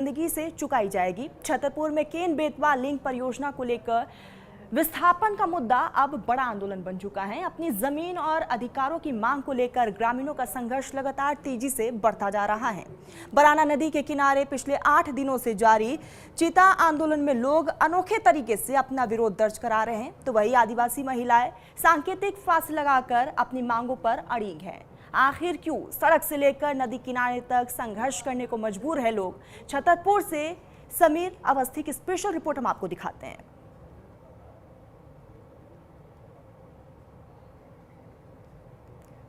जिंदगी से चुकाई जाएगी। छतरपुर में केन बेतवा लिंक परियोजना को लेकर विस्थापन का मुद्दा अब बड़ा आंदोलन बन चुका है। अपनी जमीन और अधिकारों की मांग को लेकर ग्रामीणों का संघर्ष लगातार तेजी से बढ़ता जा रहा है। बराना नदी के किनारे पिछले 8 दिनों से जारी चिता आंदोलन में लोग अनोखे तरीके से अपना विरोध दर्ज करा रहे हैं, तो वही आदिवासी महिलाएं सांकेतिक फांसी लगाकर अपनी मांगों पर अड़िग हैं। आखिर क्यों सड़क से लेकर नदी किनारे तक संघर्ष करने को मजबूर है लोग? छतरपुर से समीर अवस्थी की स्पेशल रिपोर्ट हम आपको दिखाते हैं।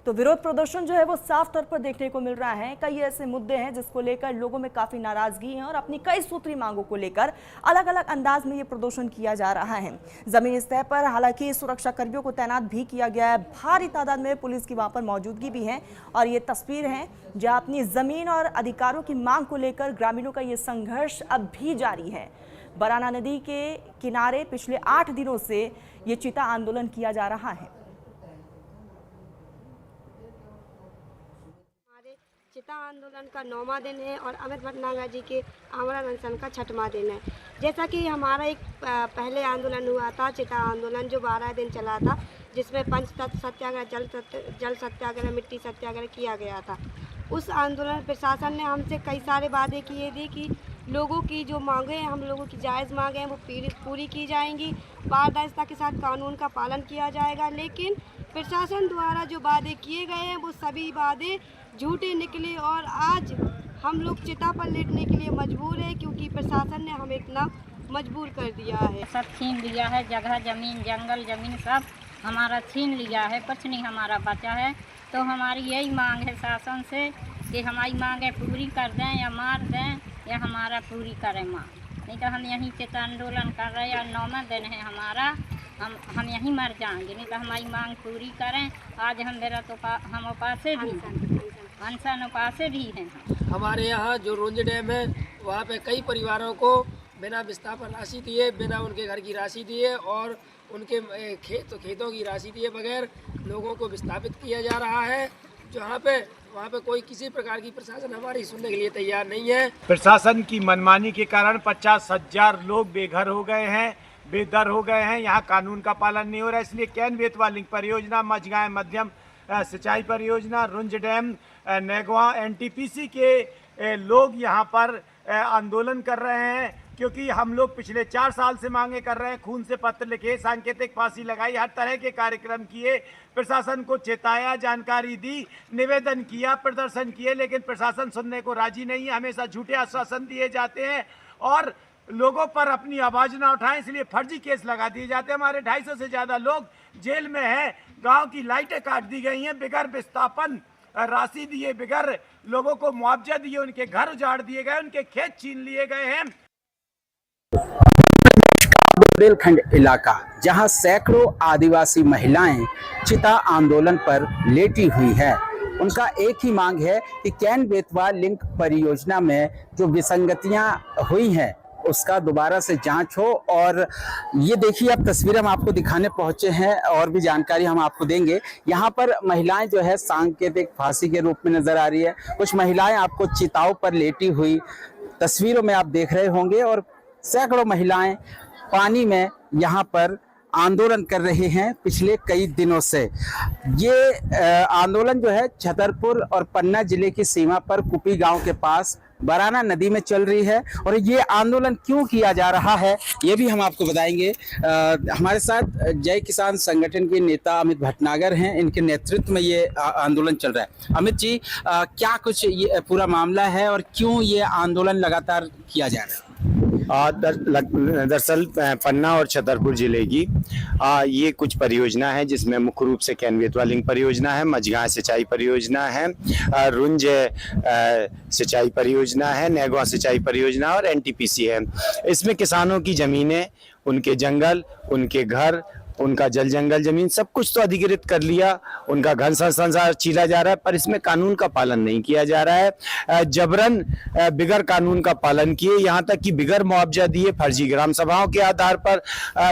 तो विरोध प्रदर्शन जो है वो साफ तौर पर देखने को मिल रहा है। कई ऐसे मुद्दे हैं जिसको लेकर लोगों में काफी नाराजगी है और अपनी कई सूत्री मांगों को लेकर अलग अलग अंदाज में ये प्रदर्शन किया जा रहा है। जमीनी सतह पर हालांकि सुरक्षा कर्मियों को तैनात भी किया गया है, भारी तादाद में पुलिस की वहां पर मौजूदगी भी है और ये तस्वीर है जहां अपनी जमीन और अधिकारों की मांग को लेकर ग्रामीणों का ये संघर्ष अब भी जारी है। बराना नदी के किनारे पिछले 8 दिनों से ये चिता आंदोलन किया जा रहा है। चिता आंदोलन का 9वां दिन है और अमित भटनागर जी के आमरण अनशन का 6वां दिन है। जैसा कि हमारा एक पहले आंदोलन हुआ था, चिता आंदोलन, जो 12 दिन चला था, जिसमें पंचतत्व सत्याग्रह, जल सत्याग्रह, मिट्टी सत्याग्रह किया गया था। उस आंदोलन प्रशासन ने हमसे कई सारे वादे किए थे कि लोगों की जो मांगे हैं, हम लोगों की जायज़ मांगे हैं, वो पूरी की जाएंगी, पारदर्शिता के साथ कानून का पालन किया जाएगा। लेकिन प्रशासन द्वारा जो वादे किए गए हैं वो सभी वादे झूठे निकले और आज हम लोग चिता पर लेटने के लिए मजबूर है, क्योंकि प्रशासन ने हमें इतना मजबूर कर दिया है। सब छीन लिया है, जगह जमीन, जंगल जमीन सब हमारा छीन लिया है, कुछ नहीं हमारा बचा है। तो हमारी यही मांग है शासन से कि हमारी मांगें पूरी कर दें या मार दें या हमारा पूरी करें मांग, नहीं तो हम यहीं चिता आंदोलन कर रहे हैं। 9वां दिन है हमारा, हम यहीं मर जाएंगे, नहीं तो हमारी मांग पूरी करें। आज हम उपासे भी अनशन उपासे भी हैं। हमारे यहाँ जो रुंज डैम है वहाँ पे कई परिवारों को बिना विस्थापन राशि दिए, बिना उनके घर की राशि दिए और उनके खेतों की राशि दिए बगैर लोगों को विस्थापित किया जा रहा है। जहाँ पे वहाँ पे कोई किसी प्रकार की प्रशासन हमारी सुनने के लिए तैयार नहीं है। प्रशासन की मनमानी के कारण 50,000 लोग बेघर हो गए हैं, बेदर हो गए हैं। यहाँ कानून का पालन नहीं हो रहा है, इसलिए केन बेतवा लिंक परियोजना, मझगांव मध्यम सिंचाई परियोजना, रुंज डैम, नेगवा, एनटीपीसी के लोग यहाँ पर आंदोलन कर रहे हैं, क्योंकि हम लोग पिछले 4 साल से मांगे कर रहे हैं। खून से पत्र लिखे, सांकेतिक फांसी लगाई, हर तरह के कार्यक्रम किए, प्रशासन को चेताया, जानकारी दी, निवेदन किया, प्रदर्शन किए, लेकिन प्रशासन सुनने को राजी नहीं है। हमेशा झूठे आश्वासन दिए जाते हैं और लोगों पर अपनी आवाज ना उठाएं, इसलिए फर्जी केस लगा दिए जाते हैं। हमारे 250 से ज़्यादा लोग जेल में हैं, गांव की लाइटें काट दी गई हैं, बिगैर विस्थापन राशि दिए, बिगैर लोगों को मुआवजा दिए उनके घर उजाड़ दिए गए, उनके खेत छीन लिए गए हैं। बुंदेलखंड इलाका, जहां सैकड़ों आदिवासी महिलाएं चिता आंदोलन पर लेटी हुई है, उनका एक ही मांग है कि केन बेतवा लिंक परियोजना में जो विसंगतियां हुई हैं उसका दोबारा से जांच हो। और ये देखिए, अब तस्वीरें हम आपको दिखाने पहुंचे हैं और भी जानकारी हम आपको देंगे। यहाँ पर महिलाएं जो है सांकेतिक फांसी के रूप में नजर आ रही है। कुछ महिलाएं आपको चिताओं पर लेटी हुई तस्वीरों में आप देख रहे होंगे और सैकड़ों महिलाएं पानी में यहाँ पर आंदोलन कर रहे हैं पिछले कई दिनों से। ये आंदोलन जो है छतरपुर और पन्ना जिले की सीमा पर कुपी गांव के पास बराना नदी में चल रही है। और ये आंदोलन क्यों किया जा रहा है ये भी हम आपको बताएंगे। हमारे साथ जय किसान संगठन के नेता अमित भटनागर हैं, इनके नेतृत्व में ये आंदोलन चल रहा है। अमित जी, क्या कुछ ये पूरा मामला है और क्यों ये आंदोलन लगातार किया जा रहा है? दरअसल पन्ना और छतरपुर जिले की ये कुछ परियोजना है, जिसमें मुख्य रूप से केन बेतवा लिंक परियोजना है, मझगांव सिंचाई परियोजना है, रुंज सिंचाई परियोजना है, नेगवा सिंचाई परियोजना और एनटीपीसी है। इसमें किसानों की जमीनें, उनके जंगल, उनके घर उनका जल जंगल जमीन सब कुछ तो अधिकृत कर लिया, उनका घर संसार छीना जा रहा है, पर इसमें कानून का पालन नहीं किया जा रहा है। जबरन बिगर कानून का पालन किए, यहाँ तक कि बिगर मुआवजा दिए फर्जी ग्राम सभाओं के आधार पर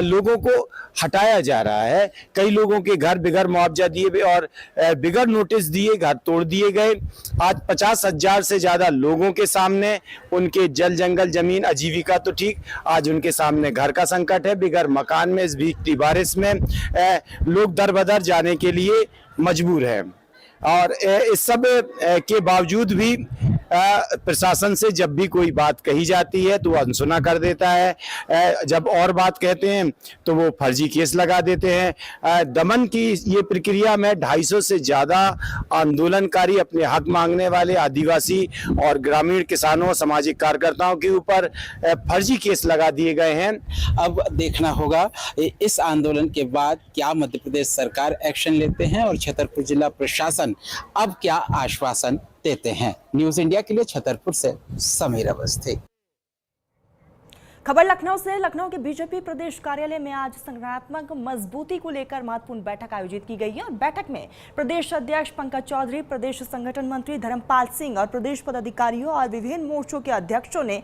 लोगों को हटाया जा रहा है। कई लोगों के घर बिगर मुआवजा दिए और बिगर नोटिस दिए घर तोड़ दिए गए। आज 50,000 से ज्यादा लोगों के सामने उनके जल जंगल जमीन आजीविका तो ठीक, आज उनके सामने घर का संकट है। बिगर मकान में इस भीगती बारिश में लोग दर बदर जाने के लिए मजबूर है। और इस सब के बावजूद भी प्रशासन से जब भी कोई बात कही जाती है तो वो अनसुना कर देता है। जब और बात कहते हैं तो वो फर्जी केस लगा देते हैं। दमन की ये प्रक्रिया में 250 से ज्यादा आंदोलनकारी, अपने हक मांगने वाले आदिवासी और ग्रामीण किसानों, सामाजिक कार्यकर्ताओं के ऊपर फर्जी केस लगा दिए गए हैं। अब देखना होगा इस आंदोलन के बाद क्या मध्य प्रदेश सरकार एक्शन लेते हैं और छतरपुर जिला प्रशासन अब क्या आश्वासन देते हैं। न्यूज़ इंडिया के लिए छतरपुर से समीर अवस्थी। खबर लखनऊ से। लखनऊ के बीजेपी प्रदेश कार्यालय में आज संगठनात्मक मजबूती को लेकर महत्वपूर्ण बैठक आयोजित की गई है और बैठक में प्रदेश अध्यक्ष पंकज चौधरी, प्रदेश संगठन मंत्री धर्मपाल सिंह और प्रदेश पदाधिकारियों और विभिन्न मोर्चों के अध्यक्षों ने